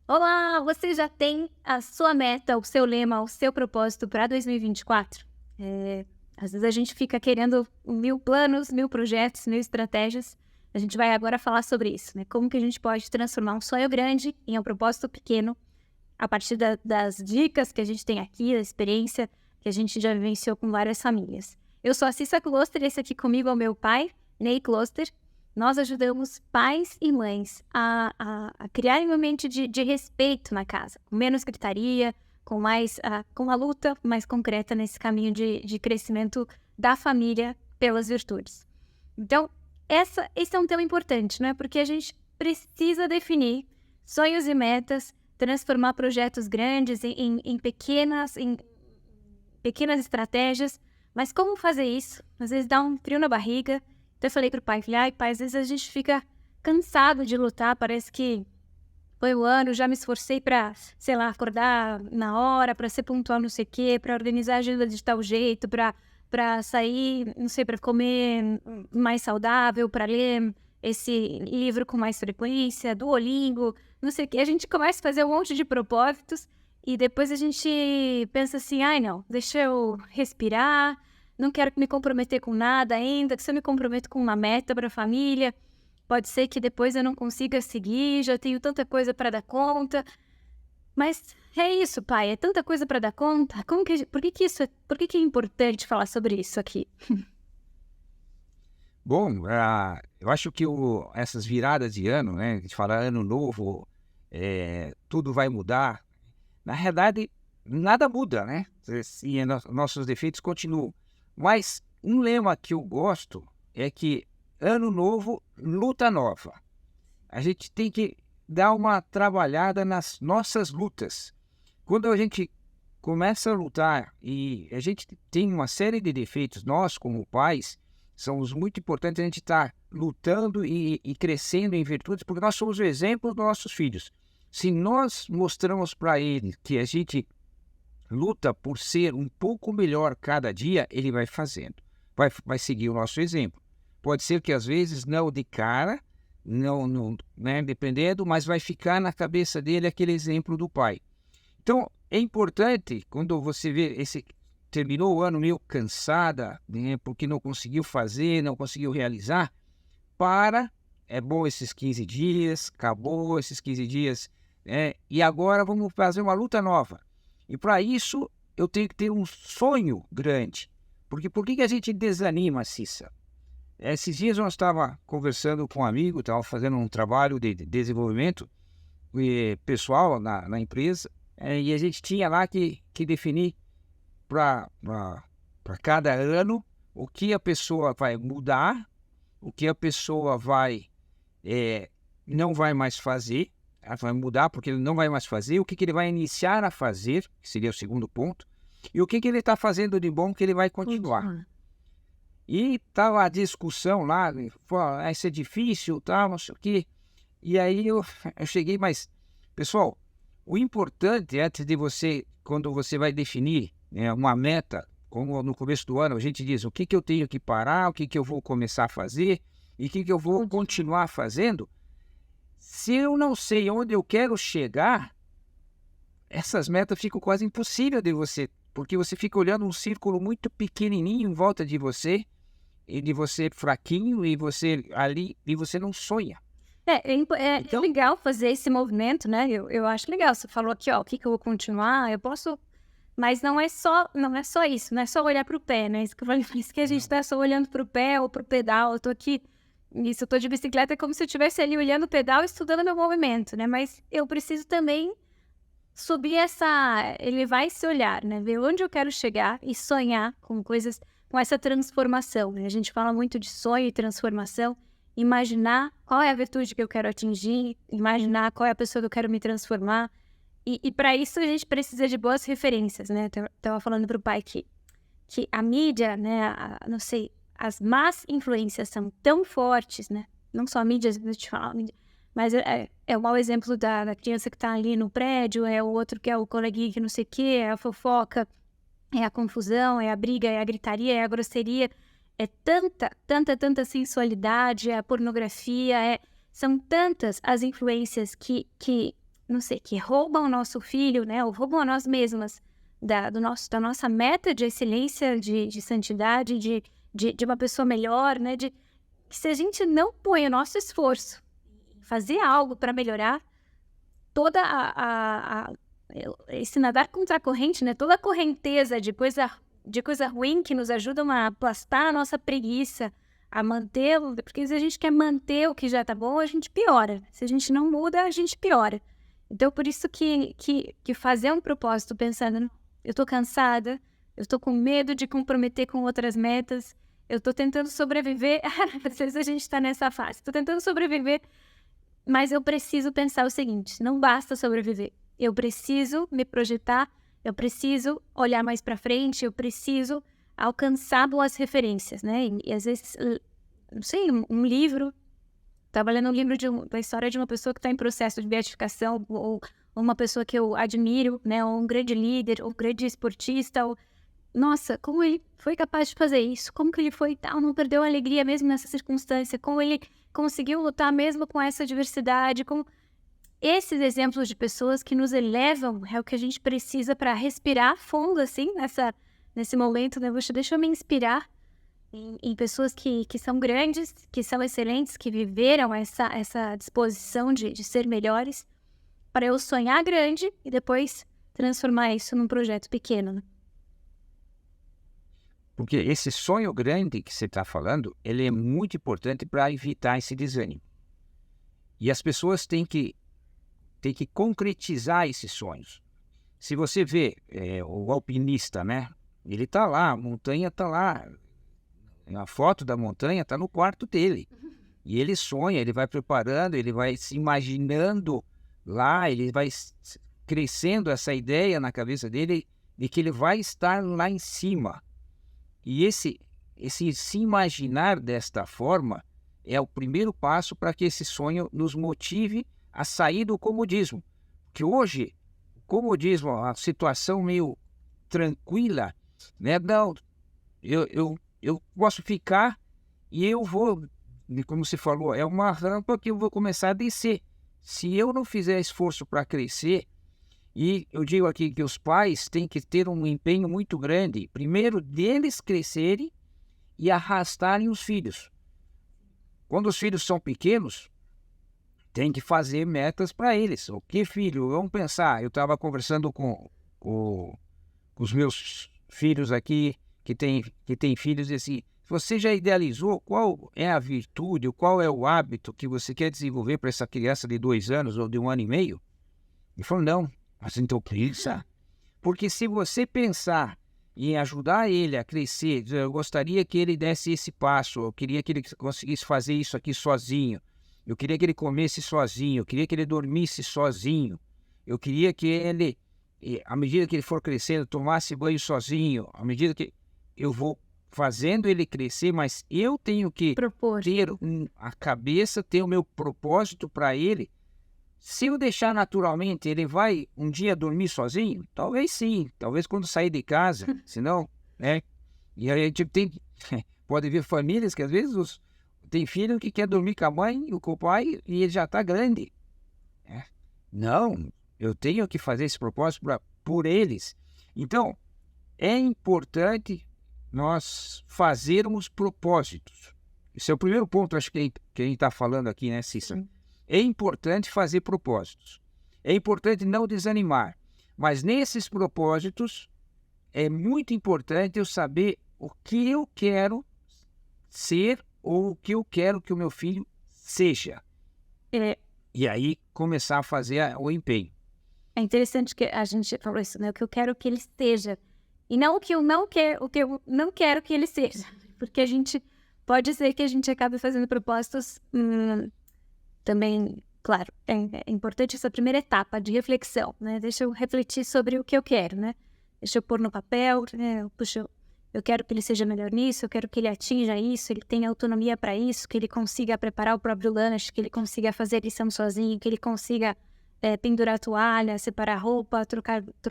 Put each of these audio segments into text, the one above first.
Olá, você já tem a sua meta, o seu lema, o seu propósito para 2024? Às vezes a gente fica querendo 1000 planos, 1000 projetos, 1000 estratégias. A gente vai agora falar sobre isso, né? Como que a gente pode transformar um sonho grande em um propósito pequeno a partir das dicas que a gente tem aqui, da experiência que a gente já vivenciou com várias famílias. Eu sou a Cissa Kloster e esse aqui comigo é o meu pai, Ney Kloster. Nós ajudamos pais e mães a criarem um ambiente de respeito na casa, com menos gritaria, com uma luta mais concreta nesse caminho de crescimento da família pelas virtudes. Então, esse é um tema importante, não é? Porque a gente precisa definir sonhos e metas, transformar projetos grandes em pequenas estratégias, mas como fazer isso? Às vezes dá um frio na barriga. Então eu falei pro pai, pai, às vezes a gente fica cansado de lutar, parece que foi o ano, já me esforcei pra, sei lá, acordar na hora, pra ser pontual não sei o quê, pra organizar a agenda de tal jeito, pra sair, não sei, pra comer mais saudável, pra ler esse livro com mais frequência, Duolingo, não sei o quê. A gente começa a fazer um monte de propósitos e depois a gente pensa assim, ai não, deixa eu respirar, não quero me comprometer com nada ainda, que se eu me comprometo com uma meta para a família, pode ser que depois eu não consiga seguir, já tenho tanta coisa para dar conta. Mas é isso, pai, é tanta coisa para dar conta. Por que que é importante falar sobre isso aqui? Bom, eu acho que essas viradas de ano, né, a gente fala ano novo, tudo vai mudar. Na realidade, nada muda, né? E nossos defeitos continuam. Mas um lema que eu gosto é que ano novo, luta nova. A gente tem que dar uma trabalhada nas nossas lutas. Quando a gente começa a lutar e a gente tem uma série de defeitos, nós como pais, somos muito importantes a gente estar lutando e crescendo em virtudes, porque nós somos o exemplo dos nossos filhos. Se nós mostramos para eles que a gente luta por ser um pouco melhor cada dia, ele vai fazendo, vai seguir o nosso exemplo. Pode ser que às vezes não de cara, não, né, dependendo, mas vai ficar na cabeça dele aquele exemplo do pai. Então, é importante, quando você vê terminou o ano meio cansada, né, porque não conseguiu fazer, não conseguiu realizar, é bom esses 15 dias, acabou esses 15 dias, né, e agora vamos fazer uma luta nova. E para isso, eu tenho que ter um sonho grande. Porque por que a gente desanima, Cissa? Esses dias eu estava conversando com um amigo, estava fazendo um trabalho de desenvolvimento pessoal na empresa, e a gente tinha lá que definir para cada ano o que a pessoa vai mudar, o que a pessoa não vai mais fazer, ela vai mudar porque ele não vai mais fazer, o que ele vai iniciar a fazer, que seria o segundo ponto, e o que ele está fazendo de bom que ele vai continuar. E estava a discussão lá, isso é difícil, tal, não sei o quê. E aí eu cheguei, mas, pessoal, o importante antes de quando você vai definir, né, uma meta, como no começo do ano a gente diz, o que eu tenho que parar, o que eu vou começar a fazer e o que eu vou continuar fazendo. Se eu não sei onde eu quero chegar, essas metas ficam quase impossíveis de você, porque você fica olhando um círculo muito pequenininho em volta de você, e de você fraquinho, e você ali, e você não sonha. É legal fazer esse movimento, né? Eu acho legal. Você falou aqui, ó, o que eu vou continuar, eu posso. Mas não é só isso, não é só olhar para o pé, né? Isso que eu falei, por isso que a gente está só olhando para o pé ou para o pedal. Eu tô aqui, eu tô de bicicleta, é como se eu estivesse ali olhando o pedal e estudando meu movimento, né? Mas eu preciso também elevar esse olhar, né? Ver onde eu quero chegar e sonhar com coisas, com essa transformação, né? A gente fala muito de sonho e transformação, imaginar qual é a virtude que eu quero atingir, imaginar qual é a pessoa que eu quero me transformar. E para isso a gente precisa de boas referências, né? Eu tava falando pro pai que a mídia, né, não sei, as más influências são tão fortes, né? Não só a mídia, às vezes eu te falo, mas é o mau exemplo da criança que tá ali no prédio, é o outro que é o coleguinha que não sei o quê, é a fofoca, é a confusão, é a briga, é a gritaria, é a grosseria. É tanta sensualidade, é a pornografia, são tantas as influências que não sei, que roubam o nosso filho, né, ou roubam a nós mesmas da nossa meta de excelência, de santidade, de uma pessoa melhor, né, que se a gente não põe o nosso esforço em fazer algo para melhorar toda esse nadar contra a corrente, né, toda a correnteza de coisa ruim que nos ajudam a aplastar a nossa preguiça, a manter, porque se a gente quer manter o que já tá bom, a gente piora. Se a gente não muda, a gente piora. Então, por isso que fazer um propósito pensando, eu tô cansada, eu tô com medo de comprometer com outras metas, eu tô tentando sobreviver, às vezes a gente tá nessa fase, tô tentando sobreviver, mas eu preciso pensar o seguinte, não basta sobreviver, eu preciso me projetar, eu preciso olhar mais para frente, eu preciso alcançar boas referências, né? E às vezes, não sei, um livro, estava lendo um livro da história de uma pessoa que está em processo de beatificação, ou uma pessoa que eu admiro, né? Ou um grande líder, ou um grande esportista, ou... Nossa, como ele foi capaz de fazer isso? Como que ele foi tal, não perdeu a alegria mesmo nessa circunstância? Como ele conseguiu lutar mesmo com essa adversidade? Como... Esses exemplos de pessoas que nos elevam é o que a gente precisa para respirar fundo, assim, nesse momento, né? Deixa eu me inspirar em pessoas que são grandes, que são excelentes, que viveram essa disposição de ser melhores, para eu sonhar grande e depois transformar isso num projeto pequeno, né? Porque esse sonho grande que você está falando, ele é muito importante para evitar esse desânimo. E as pessoas têm que concretizar esses sonhos. Se você vê o alpinista, né? Ele está lá, a montanha está lá. A foto da montanha está no quarto dele. E ele sonha, ele vai preparando, ele vai se imaginando lá, ele vai crescendo essa ideia na cabeça dele de que ele vai estar lá em cima. E esse se imaginar desta forma é o primeiro passo para que esse sonho nos motive a sair do comodismo. Que hoje, o comodismo, a situação meio tranquila, né? Não, eu posso ficar e eu vou, como você falou, é uma rampa que eu vou começar a descer. Se eu não fizer esforço para crescer, e eu digo aqui que os pais têm que ter um empenho muito grande, primeiro deles crescerem e arrastarem os filhos. Quando os filhos são pequenos, tem que fazer metas para eles. O que, filho? Vamos pensar. Eu estava conversando com os meus filhos aqui, que tem filhos, e assim, você já idealizou qual é a virtude, qual é o hábito que você quer desenvolver para essa criança de 2 anos ou de 1 ano e meio? Ele falou, não. Mas então pensa. Porque se você pensar em ajudar ele a crescer, eu gostaria que ele desse esse passo, eu queria que ele conseguisse fazer isso aqui sozinho, eu queria que ele comesse sozinho, eu queria que ele dormisse sozinho, eu queria que ele, à medida que ele for crescendo, tomasse banho sozinho, à medida que eu vou fazendo ele crescer, mas eu tenho que ter a cabeça, ter o meu propósito para ele. Se eu deixar naturalmente, ele vai um dia dormir sozinho? Talvez sim, talvez quando sair de casa, senão, né? E aí a gente pode ver famílias que às vezes tem filho que quer dormir com a mãe, com o pai, e ele já está grande. Não, eu tenho que fazer esse propósito por eles. Então, é importante nós fazermos propósitos. Esse é o primeiro ponto, acho que a gente está falando aqui, né, Cícera? É importante fazer propósitos. É importante não desanimar. Mas nesses propósitos, é muito importante eu saber o que eu quero ser ou o que eu quero que o meu filho seja. E aí começar a fazer o empenho. É interessante que a gente falou isso, né? O que eu quero que ele esteja. E não o que eu não quero que ele seja. Porque pode ser que a gente acabe fazendo propósitos... Também, claro, é importante essa primeira etapa de reflexão, né? Deixa eu refletir sobre o que eu quero, né? Deixa eu pôr no papel, né? Puxa, eu quero que ele seja melhor nisso, eu quero que ele atinja isso, ele tenha autonomia para isso, que ele consiga preparar o próprio lanche, que ele consiga fazer a lição sozinho, que ele consiga pendurar a toalha, separar a roupa,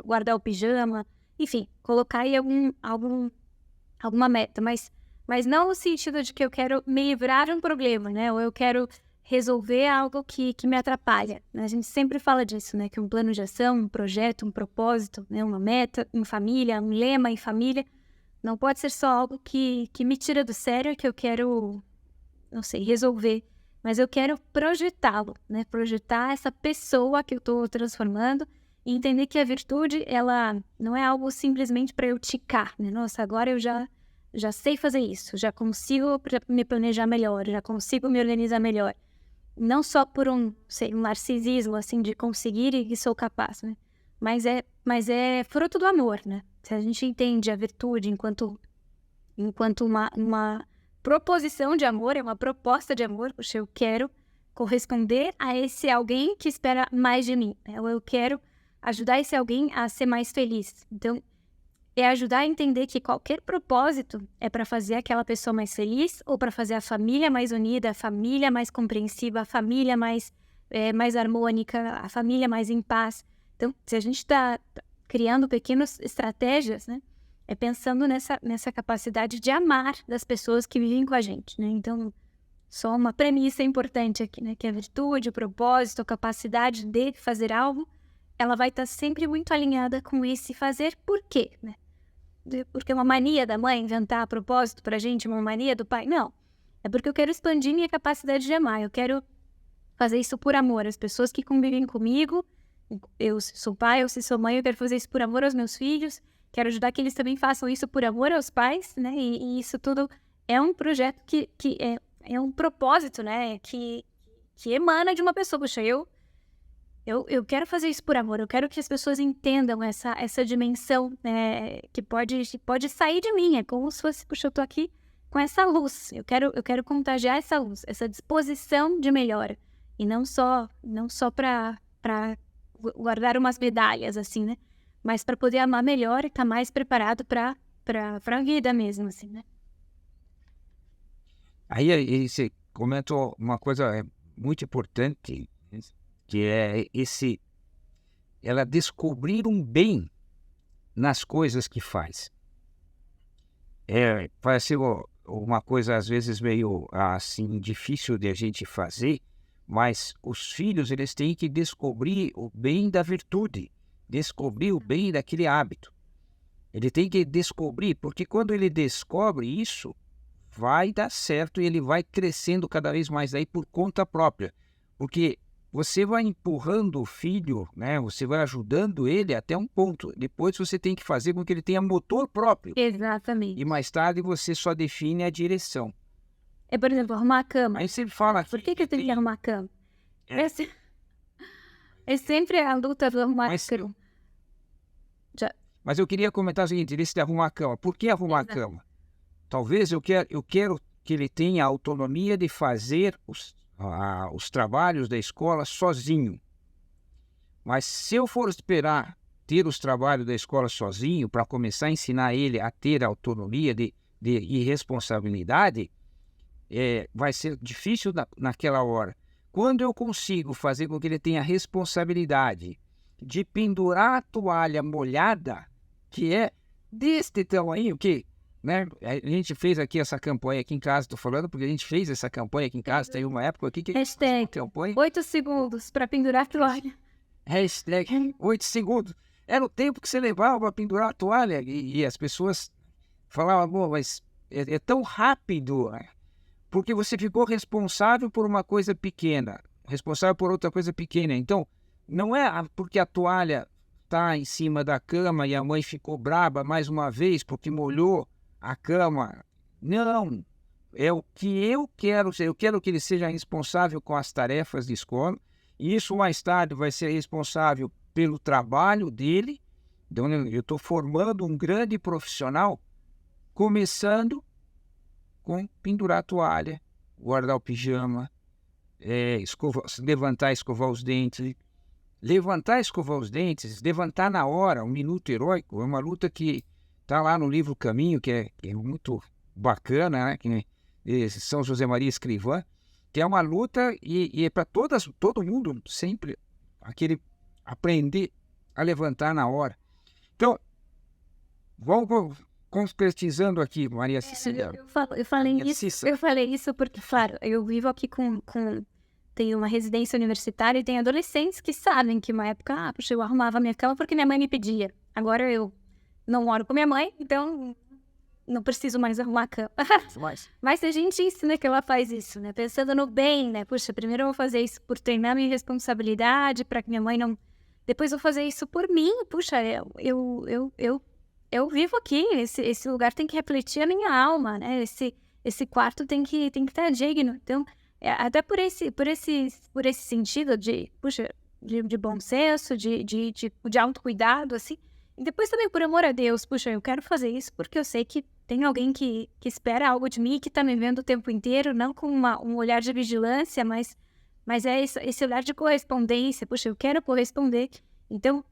guardar o pijama, enfim, colocar aí alguma meta, mas não no sentido de que eu quero me livrar de um problema, né? Ou eu quero resolver algo que me atrapalha, né? A gente sempre fala disso, né? Que um plano de ação, um projeto, um propósito, né? Uma meta em família, um lema em família, não pode ser só algo que me tira do sério, que eu quero, não sei, resolver, mas eu quero projetá-lo, né? Projetar essa pessoa que eu estou transformando e entender que a virtude, ela não é algo simplesmente para eu ticar, né? Nossa, agora eu já sei fazer isso, já consigo me planejar melhor, já consigo me organizar melhor. Não só por um narcisismo, assim, de conseguir e que sou capaz, né? Mas é fruto do amor, né? Se a gente entende a virtude enquanto uma proposição de amor, é uma proposta de amor, puxa, eu quero corresponder a esse alguém que espera mais de mim, né? Eu quero ajudar esse alguém a ser mais feliz. Então, é ajudar a entender que qualquer propósito é para fazer aquela pessoa mais feliz ou para fazer a família mais unida, a família mais compreensiva, a família mais harmônica, a família mais em paz. Então, se a gente está criando pequenas estratégias, né, é pensando nessa capacidade de amar das pessoas que vivem com a gente, né? Então, só uma premissa importante aqui, né, que a virtude, o propósito, a capacidade de fazer algo, ela vai estar sempre muito alinhada com esse fazer por quê, né? Porque é uma mania da mãe inventar propósito pra gente, uma mania do pai. Não. É porque eu quero expandir minha capacidade de amar. Eu quero fazer isso por amor. As pessoas que convivem comigo, eu se sou pai ou se sou mãe, eu quero fazer isso por amor aos meus filhos. Quero ajudar que eles também façam isso por amor aos pais, né? E isso tudo é um projeto que é um propósito, né? Que emana de uma pessoa. Puxa, eu quero fazer isso por amor, eu quero que as pessoas entendam essa dimensão que pode sair de mim, é como se fosse, puxa, eu tô aqui com essa luz, eu quero contagiar essa luz, essa disposição de melhora, e não só para guardar umas medalhas, assim, né, mas para poder amar melhor e estar mais preparado para a vida mesmo, assim, né. Aí você comentou uma coisa muito importante, que é ela descobrir um bem nas coisas que faz. Parece uma coisa às vezes meio assim difícil de a gente fazer, mas os filhos eles têm que descobrir o bem da virtude, descobrir o bem daquele hábito. Ele tem que descobrir, porque quando ele descobre isso, vai dar certo e ele vai crescendo cada vez mais aí por conta própria, porque você vai empurrando o filho, né? Você vai ajudando ele até um ponto. Depois você tem que fazer com que ele tenha motor próprio. Exatamente. E mais tarde você só define a direção. Por exemplo, arrumar a cama. Aí você fala... Por que eu tenho que arrumar a cama? É sempre a luta do arrumar a cama. Mas eu queria comentar o seguinte, esse de arrumar a cama. Por que arrumar a cama? Talvez eu quero que ele tenha a autonomia de fazer os trabalhos da escola sozinho. Mas se eu for esperar ter os trabalhos da escola sozinho para começar a ensinar ele a ter autonomia e responsabilidade, vai ser difícil naquela hora. Quando eu consigo fazer com que ele tenha responsabilidade de pendurar a toalha molhada, que é deste tamanho, que... né? A gente fez aqui essa campanha aqui em casa, estou falando porque a gente fez essa campanha aqui em casa, tem uma época aqui que... Hashtag 8 segundos para pendurar a toalha. Hashtag 8 segundos. Era o tempo que você levava para pendurar a toalha e as pessoas falavam, bom, mas é tão rápido, né? Porque você ficou responsável por uma coisa pequena, responsável por outra coisa pequena. Então, não é porque a toalha está em cima da cama e a mãe ficou braba mais uma vez porque molhou a cama. Não, é o que eu quero ser. Eu quero que ele seja responsável com as tarefas de escola, e isso mais tarde vai ser responsável pelo trabalho dele. Então, eu estou formando um grande profissional, começando com pendurar a toalha, guardar o pijama, levantar e escovar os dentes. Levantar e escovar os dentes, levantar na hora, um minuto heróico, é uma luta que está lá no livro Caminho, que é muito bacana, né? Que São José Maria Escrivá, que é uma luta e é para todo mundo sempre aquele aprender a levantar na hora. Então, vamos concretizando aqui, Maria Cecília. Eu falei isso porque, claro, eu vivo aqui com tenho uma residência universitária e tem adolescentes que sabem que uma época, puxa, eu arrumava minha cama porque minha mãe me pedia. Agora eu não moro com minha mãe, então não preciso mais arrumar a cama. Mas a gente ensina que ela faz isso, né? Pensando no bem, né? Puxa, primeiro eu vou fazer isso por treinar minha responsabilidade, para que minha mãe não... Depois eu vou fazer isso por mim. Puxa, eu vivo aqui, esse lugar tem que refletir a minha alma, né? Esse quarto tem que estar digno. Então, até por esse sentido de, puxa, de bom senso, de autocuidado, assim. E depois também por amor a Deus, puxa, eu quero fazer isso porque eu sei que tem alguém que espera algo de mim, que está me vendo o tempo inteiro, não com um olhar de vigilância, mas é esse olhar de correspondência. Puxa, eu quero corresponder. Então,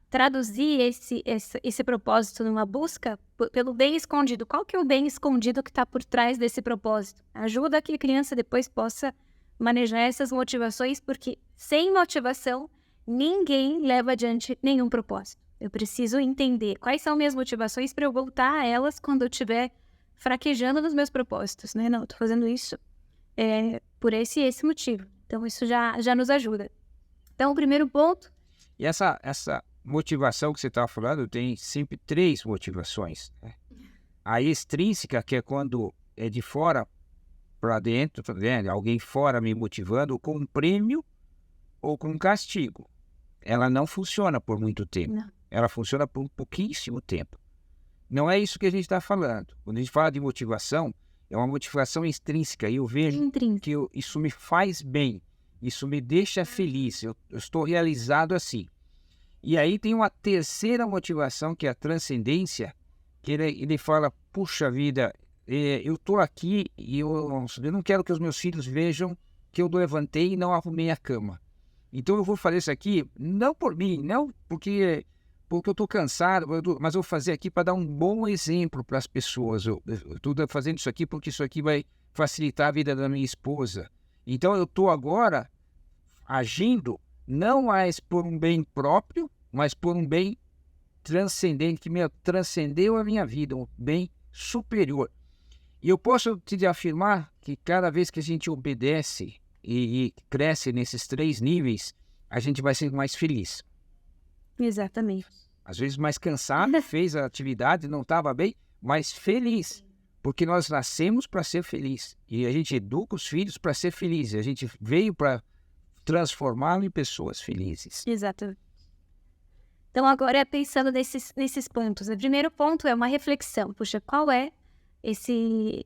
traduzir esse propósito numa busca pelo bem escondido. Qual que é o bem escondido que está por trás desse propósito? Ajuda que a criança depois possa manejar essas motivações, porque sem motivação, ninguém leva adiante nenhum propósito. Eu preciso entender quais são minhas motivações para eu voltar a elas quando eu estiver fraquejando nos meus propósitos, né? Não, eu tô fazendo isso por esse motivo. Então, isso já nos ajuda. Então, o primeiro ponto... E essa motivação que você estava falando tem sempre 3 motivações, né? A extrínseca, que é quando é de fora para dentro, né? Alguém fora me motivando, com um prêmio ou com um castigo. Ela não funciona por muito tempo. Não. Ela funciona por pouquíssimo tempo. Não é isso que a gente está falando. Quando a gente fala de motivação, é uma motivação extrínseca. E eu vejo que isso me faz bem. Isso me deixa feliz. Eu estou realizado assim. E aí tem uma terceira motivação, que é a transcendência, que ele fala, puxa vida, eu estou aqui e eu não quero que os meus filhos vejam que eu levantei e não arrumei a cama. Então eu vou fazer isso aqui, não por mim, não porque eu estou cansado, mas eu vou fazer aqui para dar um bom exemplo para as pessoas. Eu estou fazendo isso aqui porque isso aqui vai facilitar a vida da minha esposa. Então eu estou agora agindo não mais por um bem próprio, mas por um bem transcendente, que transcendeu a minha vida, um bem superior. E eu posso te afirmar que cada vez que a gente obedece e cresce nesses 3 níveis, a gente vai ser mais feliz. Exatamente. Às vezes mais cansado, fez a atividade, não estava bem, mas feliz. Porque nós nascemos para ser feliz. E a gente educa os filhos para ser feliz. A gente veio para transformá-los em pessoas felizes. Exato. Então, agora pensando nesses pontos. O primeiro ponto é uma reflexão. Puxa, qual é esse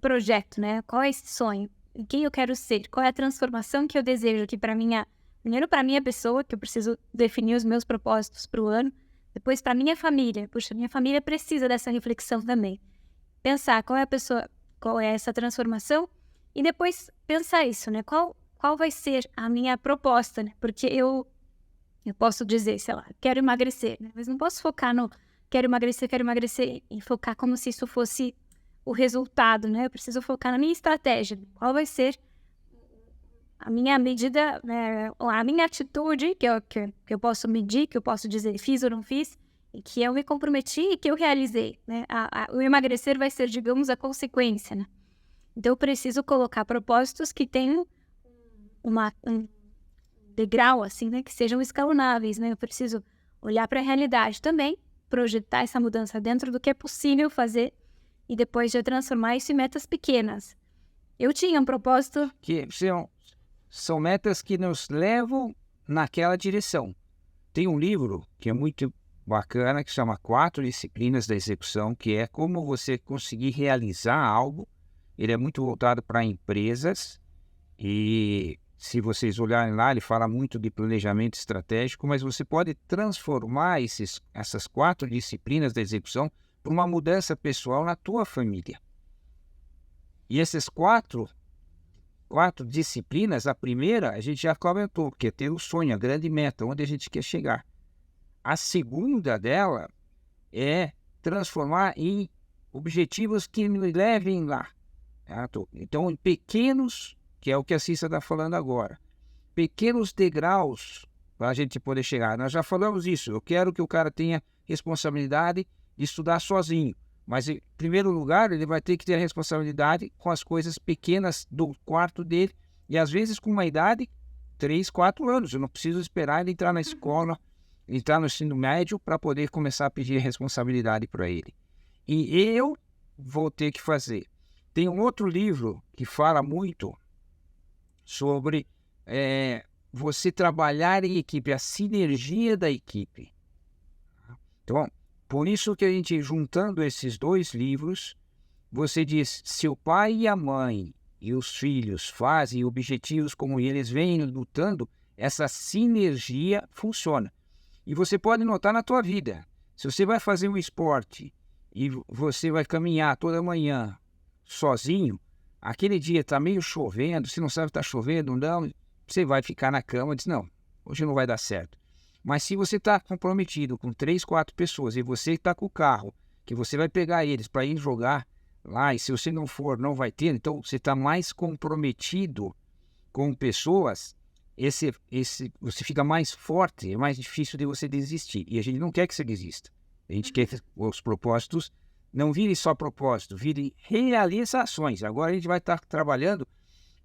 projeto, né? Qual é esse sonho? Quem eu quero ser? Qual é a transformação que eu desejo aqui primeiro para a minha pessoa, que eu preciso definir os meus propósitos para o ano. Depois para a minha família. Puxa, minha família precisa dessa reflexão também. Pensar qual é essa transformação e depois pensar isso, né? Qual vai ser a minha proposta, né? Porque eu posso dizer, sei lá, quero emagrecer, né? Mas não posso focar no quero emagrecer e focar como se isso fosse o resultado, né? Eu preciso focar na minha estratégia. Qual vai ser a minha medida, né? A minha atitude que eu posso medir, que eu posso dizer fiz ou não fiz, e que eu me comprometi e que eu realizei, né? O emagrecer vai ser, digamos, a consequência, né? Então, eu preciso colocar propósitos que tenham um degrau, assim, né? Que sejam escalonáveis, né? Eu preciso olhar para a realidade também, projetar essa mudança dentro do que é possível fazer e depois já transformar isso em metas pequenas. Eu tinha um propósito... Que são metas que nos levam naquela direção. Tem um livro que é muito bacana, que chama 4 Disciplinas da Execução, que é como você conseguir realizar algo. Ele é muito voltado para empresas e, se vocês olharem lá, ele fala muito de planejamento estratégico, mas você pode transformar essas 4 disciplinas da execução por uma mudança pessoal na tua família. E essas quatro disciplinas, a primeira a gente já comentou, que é ter o sonho, a grande meta, onde a gente quer chegar. A segunda dela é transformar em objetivos que me levem lá. Certo? Então, em pequenos, que é o que a Cissa está falando agora, pequenos degraus para a gente poder chegar. Nós já falamos isso, eu quero que o cara tenha responsabilidade de estudar sozinho, mas em primeiro lugar ele vai ter que ter a responsabilidade com as coisas pequenas do quarto dele E às vezes com uma idade, 3, 4 anos. Eu não preciso esperar ele entrar na escola, entrar no ensino médio para poder começar a pedir responsabilidade para ele. E eu vou ter que fazer. Tem um outro livro que fala muito sobre você trabalhar em equipe, a sinergia da equipe. Então, por isso que a gente, juntando esses 2 livros, você diz, se o pai e a mãe e os filhos fazem objetivos como eles vêm lutando, essa sinergia funciona. E você pode notar na tua vida, se você vai fazer um esporte e você vai caminhar toda manhã sozinho, aquele dia está meio chovendo, você não sabe se está chovendo ou não, você vai ficar na cama e diz, não, hoje não vai dar certo. Mas se você está comprometido com 3, 4 pessoas e você está com o carro, que você vai pegar eles para ir jogar lá, e se você não for, não vai ter, então você está mais comprometido com pessoas, você fica mais forte, é mais difícil de você desistir. E a gente não quer que você desista. A gente quer que os propósitos não virem só propósito, virem realizações. Agora a gente vai estar trabalhando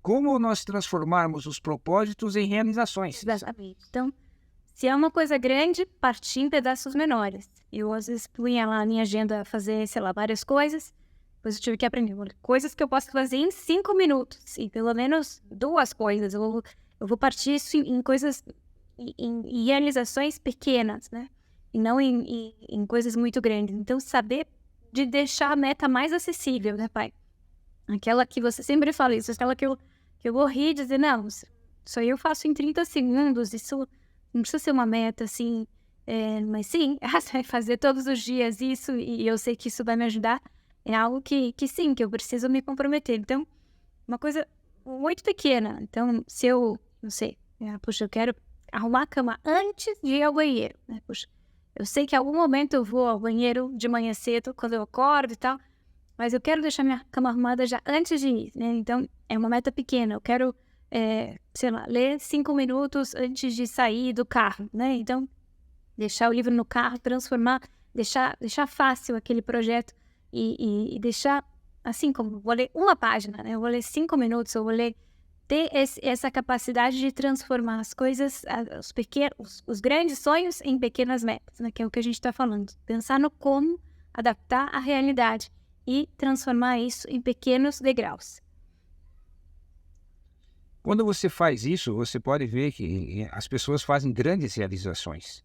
como nós transformarmos os propósitos em realizações. Exatamente. Então, se é uma coisa grande, partir em pedaços menores. Eu, às vezes, punha lá na minha agenda fazer, sei lá, várias coisas. Depois eu tive que aprender coisas que eu posso fazer em 5 minutos. E pelo menos 2 coisas. Eu vou partir isso em coisas, em realizações pequenas, né? E não em coisas muito grandes. Então, saber de deixar a meta mais acessível, né, pai? Aquela que você sempre fala isso, aquela que eu vou rir e dizer, não, isso aí eu faço em 30 segundos, isso não precisa ser uma meta, assim, mas sim, fazer todos os dias isso, e eu sei que isso vai me ajudar, é algo que sim, que eu preciso me comprometer. Então, uma coisa muito pequena. Então, se eu, não sei, puxa, eu quero arrumar a cama antes de ir ao banheiro, né? Puxa, eu sei que em algum momento eu vou ao banheiro de manhã cedo, quando eu acordo e tal, mas eu quero deixar minha cama arrumada já antes de ir, né? Então, é uma meta pequena. Eu quero, sei lá, ler 5 minutos antes de sair do carro, né? Então, deixar o livro no carro, transformar, deixar fácil aquele projeto e deixar, assim, como vou ler uma página, né? Eu vou ler 5 minutos, eu vou ler, ter essa capacidade de transformar as coisas, os grandes sonhos em pequenas metas, né? Que é o que a gente está falando. Pensar no como adaptar a realidade e transformar isso em pequenos degraus. Quando você faz isso, você pode ver que as pessoas fazem grandes realizações.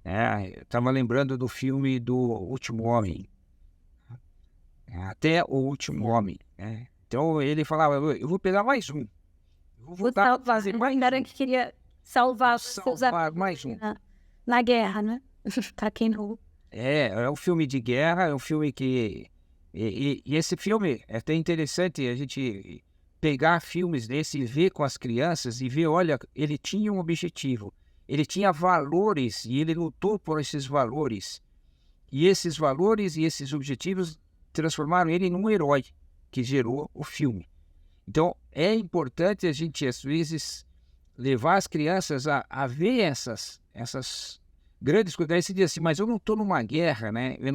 Eu estava lembrando do filme do Último Homem, Até o Último Homem. Então ele falava, eu vou pegar mais um. Eu vou voltar a fazer mais Era um. que queria salvar os seus Salvar amigos mais um. na guerra, né? Pra quem não... É um filme de guerra, é um filme que... E esse filme é até interessante a gente pegar filmes desse e ver com as crianças e ver, olha, ele tinha um objetivo, ele tinha valores e ele lutou por esses valores. E esses valores e esses objetivos transformaram ele num herói que gerou o filme. Então, é importante a gente, às vezes, levar as crianças a ver essas grandes coisas. Aí você diz assim, mas eu não estou numa guerra, né? Eu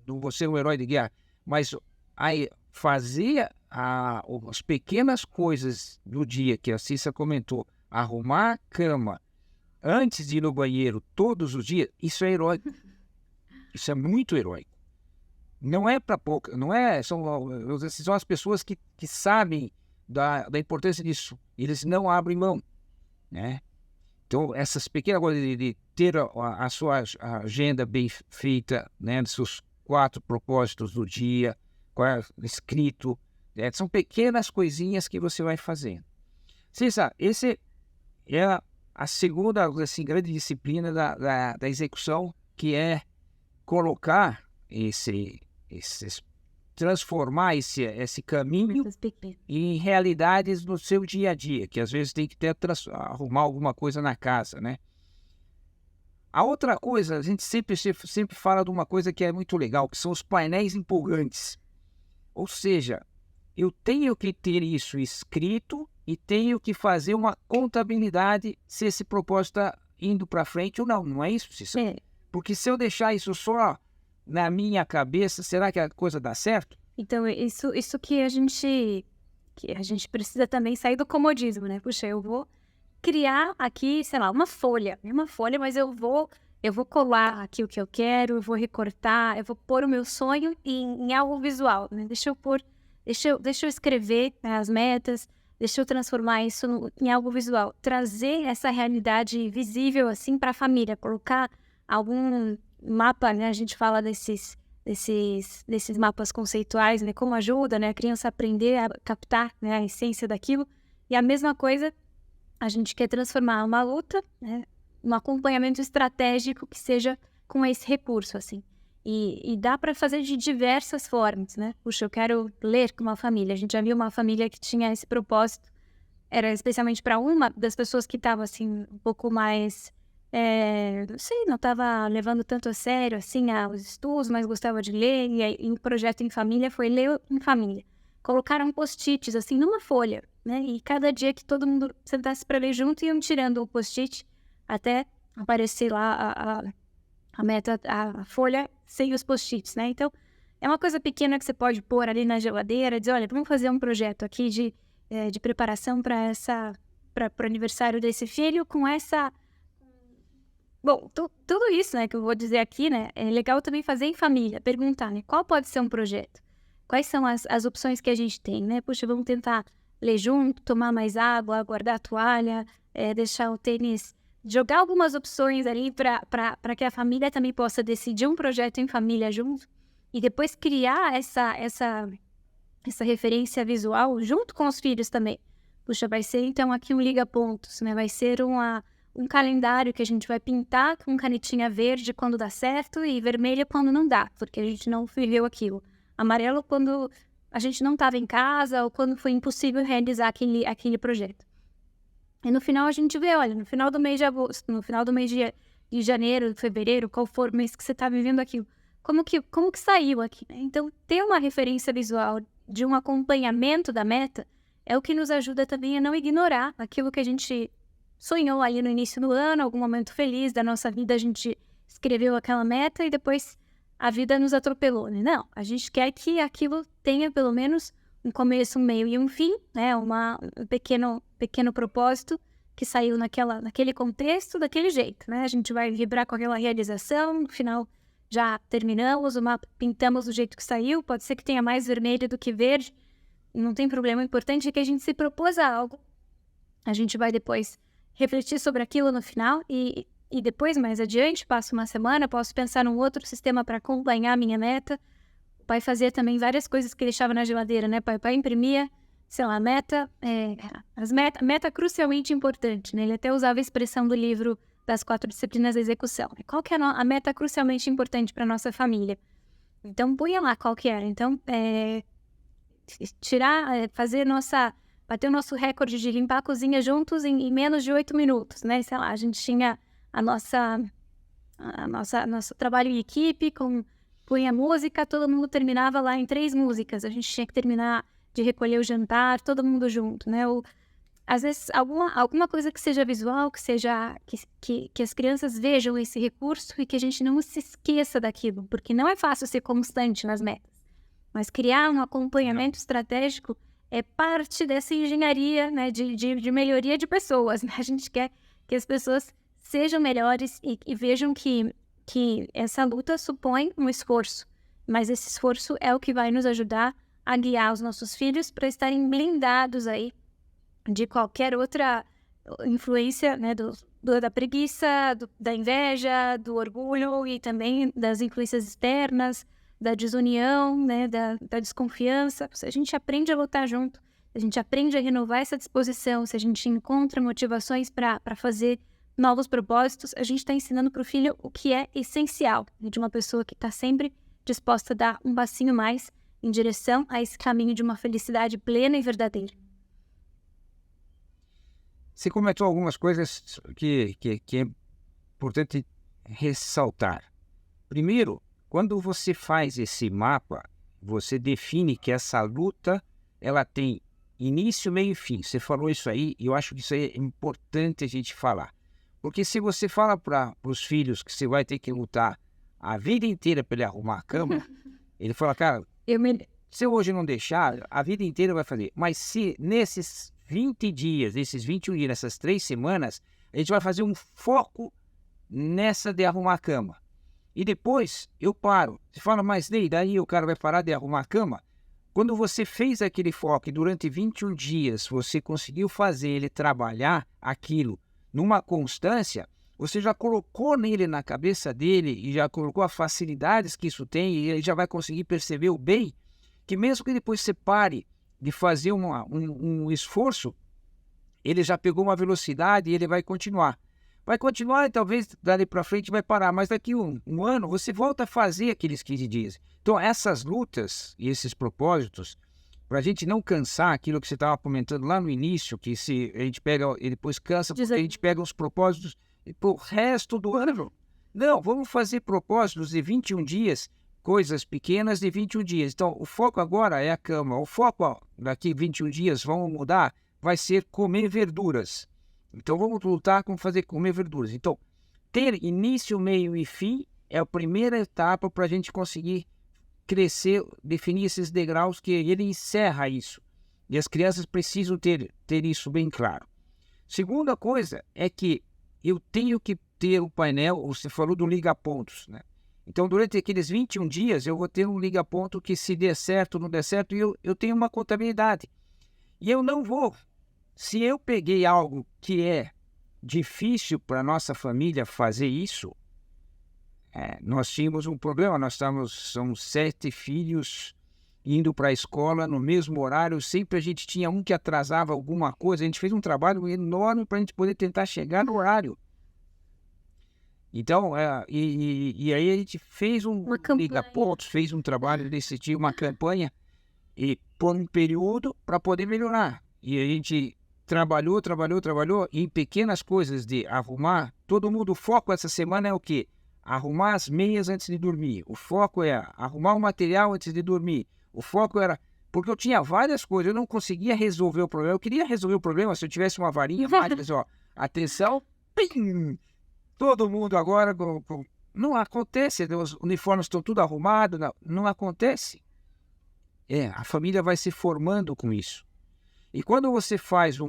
não vou ser um herói de guerra. Mas aí, fazer as pequenas coisas do dia que a Cissa comentou, arrumar a cama antes de ir no banheiro todos os dias, isso é heróico. Isso é muito heróico. Não é para pouca, não é, são as pessoas que sabem da importância disso. Eles não abrem mão, né? Então, essas pequenas coisas de ter a sua agenda bem feita, né, dos seus 4 propósitos do dia, escrito, são pequenas coisinhas que você vai fazendo. Cissa, esse é a segunda, assim, grande disciplina da execução, que é colocar transformar esse caminho em realidades no seu dia a dia, que às vezes tem que arrumar alguma coisa na casa, né? A outra coisa, a gente sempre fala de uma coisa que é muito legal, que são os painéis empolgantes. Ou seja, eu tenho que ter isso escrito e tenho que fazer uma contabilidade se esse propósito está indo para frente ou não. Não é isso, Cissa? Porque se eu deixar isso só na minha cabeça, será que a coisa dá certo? Então, isso que a gente que a gente precisa também sair do comodismo, né? Puxa, eu vou criar aqui, sei lá, uma folha, mas eu vou colar aqui o que eu quero, eu vou recortar, eu vou pôr o meu sonho em algo visual, né? Deixa eu escrever, né, as metas, deixa eu transformar isso em algo visual, trazer essa realidade visível, assim, para a família, colocar algum mapa, né? A gente fala desses mapas conceituais, né? Como ajuda, né, a criança a aprender a captar, né, a essência daquilo. E a mesma coisa, a gente quer transformar uma luta, né, um acompanhamento estratégico que seja com esse recurso, assim. E dá para fazer de diversas formas, né? Puxa, eu quero ler com uma família. A gente já viu uma família que tinha esse propósito. Era especialmente para uma das pessoas que estava, assim, um pouco mais... não sei, não estava levando tanto a sério, assim, os estudos, mas gostava de ler. E aí, o projeto em família foi ler em família. Colocaram post-its, assim, numa folha, né? E cada dia que todo mundo sentasse para ler junto, iam tirando o post-it até aparecer lá a meta, a folha sem os post-its, né? Então, é uma coisa pequena que você pode pôr ali na geladeira, dizer, olha, vamos fazer um projeto aqui de preparação para o aniversário desse filho com essa... Bom, tudo isso, né, que eu vou dizer aqui, né, é legal também fazer em família, perguntar, né, qual pode ser um projeto? Quais são as opções que a gente tem, né? Puxa, vamos tentar ler junto, tomar mais água, guardar a toalha, deixar o tênis... Jogar algumas opções ali para que a família também possa decidir um projeto em família junto e depois criar essa referência visual junto com os filhos também. Puxa, vai ser então aqui um liga-pontos, né? Vai ser um calendário que a gente vai pintar com canetinha verde quando dá certo e vermelha quando não dá, porque a gente não viveu aquilo. Amarelo quando a gente não estava em casa ou quando foi impossível realizar aquele projeto. E no final a gente vê, olha, no final do mês de agosto, no final do mês de janeiro, fevereiro, qual for o mês que você está vivendo aquilo, como que saiu aqui, né? Então, ter uma referência visual de um acompanhamento da meta é o que nos ajuda também a não ignorar aquilo que a gente sonhou ali no início do ano, algum momento feliz da nossa vida, a gente escreveu aquela meta e depois a vida nos atropelou, né? Não, a gente quer que aquilo tenha pelo menos um começo, um meio e um fim, né? Um pequeno propósito que saiu naquele contexto, daquele jeito, né? A gente vai vibrar com aquela realização, no final já terminamos, o mapa pintamos do jeito que saiu, pode ser que tenha mais vermelho do que verde, não tem problema, o importante é que a gente se propôs a algo. A gente vai depois refletir sobre aquilo no final e depois, mais adiante, passo uma semana, posso pensar num outro sistema para acompanhar a minha meta. O pai fazia também várias coisas que deixava na geladeira, né? O pai imprimia, sei lá, meta crucialmente importante, né? Ele até usava a expressão do livro das 4 disciplinas da execução. Qual que é a meta crucialmente importante para nossa família? Então, punha lá qual que era. Então, bater o nosso recorde de limpar a cozinha juntos em menos de 8 minutos, né? Sei lá, a gente tinha nosso trabalho em equipe, punha música, todo mundo terminava lá em 3 músicas. A gente tinha que terminar de recolher o jantar, todo mundo junto, né? Às vezes, alguma coisa que seja visual, que as crianças vejam esse recurso e que a gente não se esqueça daquilo, porque não é fácil ser constante nas metas. Mas criar um acompanhamento estratégico é parte dessa engenharia, né, de melhoria de pessoas, né? A gente quer que as pessoas sejam melhores e vejam que essa luta supõe um esforço, mas esse esforço é o que vai nos ajudar a guiar os nossos filhos para estarem blindados aí de qualquer outra influência, né, da preguiça, da inveja, do orgulho e também das influências externas, da desunião, né, da desconfiança. Se a gente aprende a lutar junto, a gente aprende a renovar essa disposição, se a gente encontra motivações para fazer novos propósitos, a gente está ensinando para o filho o que é essencial, né, de uma pessoa que está sempre disposta a dar um passinho mais em direção a esse caminho de uma felicidade plena e verdadeira. Você comentou algumas coisas que é importante ressaltar. Primeiro, quando você faz esse mapa, você define que essa luta ela tem início, meio e fim. Você falou isso aí e eu acho que isso aí é importante a gente falar. Porque se você fala para os filhos que você vai ter que lutar a vida inteira para ele arrumar a cama, ele fala, cara, Se eu hoje não deixar, a vida inteira vai fazer. Mas se nesses 20 dias, esses 21 dias, nessas 3 semanas, a gente vai fazer um foco nessa de arrumar a cama. E depois eu paro. Você fala, mas daí o cara vai parar de arrumar a cama? Quando você fez aquele foco e durante 21 dias você conseguiu fazer ele trabalhar aquilo numa constância, você já colocou nele na cabeça dele e já colocou as facilidades que isso tem e ele já vai conseguir perceber o bem, que mesmo que depois você pare de fazer um esforço, ele já pegou uma velocidade e ele vai continuar. Vai continuar e talvez dali para frente vai parar, mas daqui um ano você volta a fazer aqueles 15 dias. Então essas lutas e esses propósitos, para a gente não cansar aquilo que você estava comentando lá no início, que se a gente pega e depois cansa, porque a gente pega os propósitos para o resto do ano. Não, vamos fazer propósitos de 21 dias, coisas pequenas de 21 dias. Então o foco agora é a cama, o foco daqui 21 dias, vamos mudar, vai ser comer verduras. Então vamos lutar com comer verduras. Então, ter início, meio e fim é a primeira etapa para a gente conseguir crescer, definir esses degraus que ele encerra isso. E as crianças precisam ter isso bem claro. Segunda coisa é que eu tenho que ter o painel, você falou do liga-pontos, né? Então, durante aqueles 21 dias, eu vou ter um liga-ponto que se der certo, não der certo, e eu tenho uma contabilidade. E eu não vou. Se eu peguei algo que é difícil para a nossa família fazer isso, nós tínhamos um problema, são 7 filhos indo para a escola no mesmo horário, sempre a gente tinha um que atrasava alguma coisa, a gente fez um trabalho enorme para a gente poder tentar chegar no horário. Então, e aí a gente fez liga-pontos, fez um trabalho desse tipo, uma campanha, e por um período para poder melhorar. E a gente trabalhou em pequenas coisas de arrumar. Todo mundo, o foco essa semana é o quê? Arrumar as meias antes de dormir. O foco é arrumar o material antes de dormir. O foco era... Porque eu tinha várias coisas, eu não conseguia resolver o problema. Eu queria resolver o problema se eu tivesse uma varinha mágica, assim, ó, atenção, pim! Todo mundo agora... Não acontece, os uniformes estão tudo arrumados, não acontece. A família vai se formando com isso. E quando você faz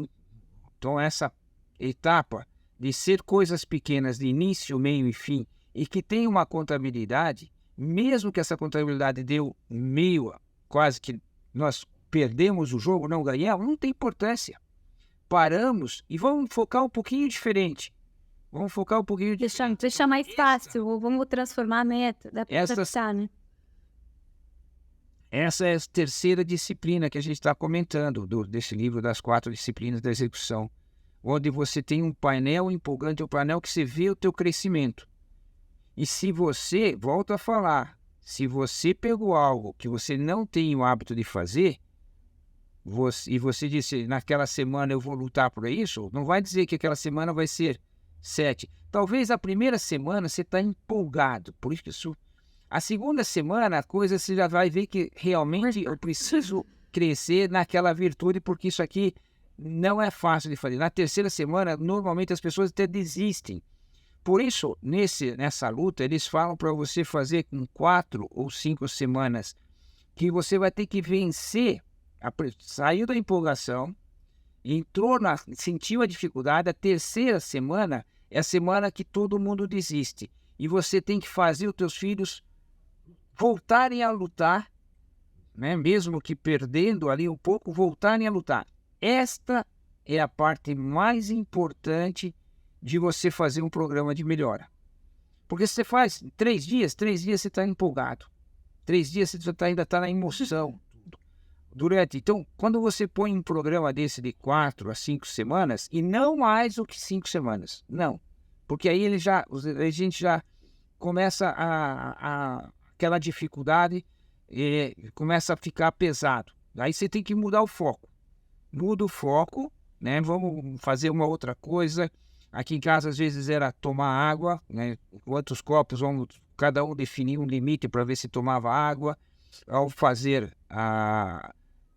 então essa etapa de ser coisas pequenas de início, meio e fim, e que tem uma contabilidade, mesmo que essa contabilidade deu meio, quase que nós perdemos o jogo, não ganhamos, não tem importância. Paramos e vamos focar um pouquinho diferente. Deixar mais fácil, vamos transformar a meta, dá para adaptar, né? Essa é a terceira disciplina que a gente está comentando, desse livro das 4 disciplinas da execução, onde você tem um painel empolgante, um painel que você vê o teu crescimento. E se você, volto a falar, se você pegou algo que você não tem o hábito de fazer, e você disse, naquela semana eu vou lutar por isso, não vai dizer que aquela semana vai ser 7. Talvez a primeira semana você está empolgado, por isso... A segunda semana, a coisa você já vai ver que realmente eu preciso crescer naquela virtude, porque isso aqui não é fácil de fazer. Na terceira semana, normalmente as pessoas até desistem. Por isso, nessa luta, eles falam para você fazer com 4 ou 5 semanas, que você vai ter que vencer, saiu da empolgação, sentiu a dificuldade. A terceira semana é a semana que todo mundo desiste. E você tem que fazer os teus filhos voltarem a lutar, né? Mesmo que perdendo ali um pouco, voltarem a lutar. Esta é a parte mais importante de você fazer um programa de melhora. Porque se você faz 3 dias você está empolgado. 3 dias você ainda está na emoção. Então, quando você põe um programa desse de 4 a 5 semanas, e não mais do que 5 semanas, não. Porque aí a gente já começa aquela dificuldade começa a ficar pesado. Aí você tem que mudar o foco. Muda o foco, né? Vamos fazer uma outra coisa. Aqui em casa, às vezes, era tomar água, né? Quantos copos, cada um definir um limite para ver se tomava água. Ao fazer,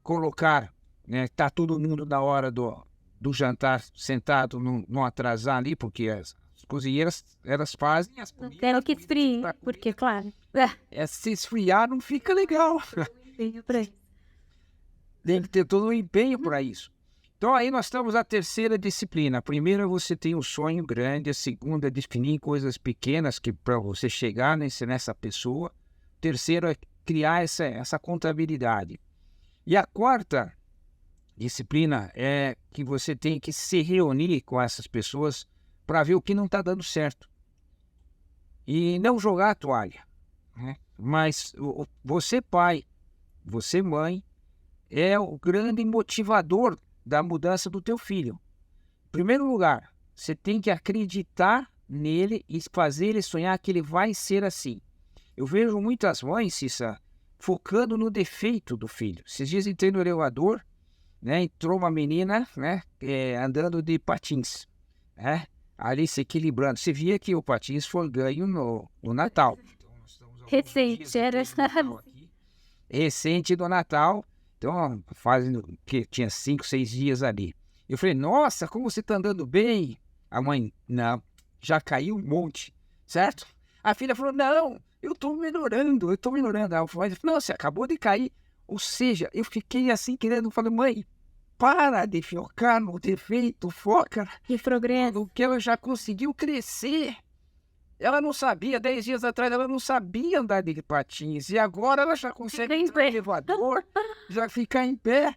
colocar, né? Tá todo mundo na hora do jantar sentado, não atrasar ali, porque as cozinheiras, elas fazem as comidas. Quero que esfrie, porque, claro... Se esfriar não fica legal. Empenho para isso. Tem que ter todo um empenho para isso. Então, aí nós estamos na terceira disciplina. A primeira, você tem um sonho grande. A segunda, é definir coisas pequenas que para você chegar nessa pessoa. O terceiro é criar essa contabilidade. E a quarta disciplina é que você tem que se reunir com essas pessoas para ver o que não está dando certo. E não jogar a toalha, né? Mas você, pai, você, mãe, é o grande motivador da mudança do teu filho. Em primeiro lugar, você tem que acreditar nele e fazer ele sonhar que ele vai ser assim. Eu vejo muitas mães, Cissa, focando no defeito do filho. Esses dias entrei no elevador, né, entrou uma menina, né, andando de patins, né, ali se equilibrando. Você via que o patins foi ganho no Natal. Então, nós estamos há alguns Recente, dias era. depois do Natal aqui. Recente do Natal. Então, fazendo que tinha 5, 6 dias ali. Eu falei, nossa, como você está andando bem? A mãe, não, já caiu um monte, certo? A filha falou, não, eu estou melhorando. A mãe falou, não, você acabou de cair. Ou seja, eu fiquei assim querendo, falei, mãe, para de focar no defeito, foca Que progresso. no que ela já conseguiu crescer. Ela não sabia, 10 dias atrás, ela não sabia andar de patins. E agora ela já consegue entrar no elevador, já ficar em pé.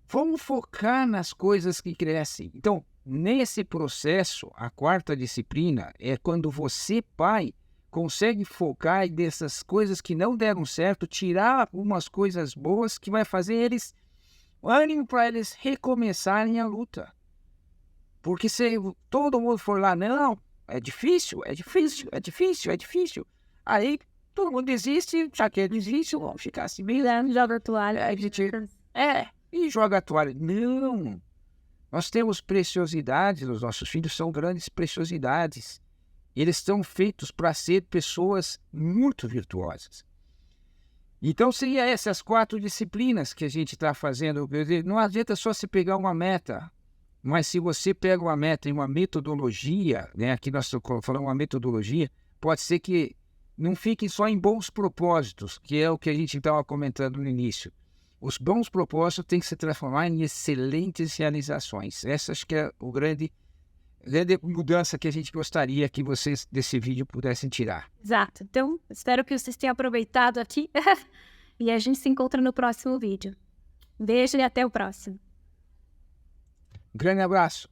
Vamos focar nas coisas que crescem. Então, nesse processo, a quarta disciplina é quando você, pai, consegue focar dessas coisas que não deram certo, tirar algumas coisas boas que vai fazer eles, ânimo para eles recomeçarem a luta. Porque se todo mundo for lá, não, é difícil. Aí todo mundo desiste, já que é difícil, vamos ficar assim mesmo. Joga a toalha. E joga a toalha. Não, nós temos preciosidades, os nossos filhos são grandes preciosidades. Eles estão feitos para ser pessoas muito virtuosas. Então, seria essas 4 disciplinas que a gente está fazendo. Não adianta só se pegar uma meta. Mas se você pega uma meta e uma metodologia, né, aqui nós estamos falando uma metodologia, pode ser que não fique só em bons propósitos, que é o que a gente estava comentando no início. Os bons propósitos têm que se transformar em excelentes realizações. Essa acho que é a grande mudança que a gente gostaria que vocês desse vídeo pudessem tirar. Exato. Então, espero que vocês tenham aproveitado aqui. E a gente se encontra no próximo vídeo. Beijo e até o próximo. Grande abraço.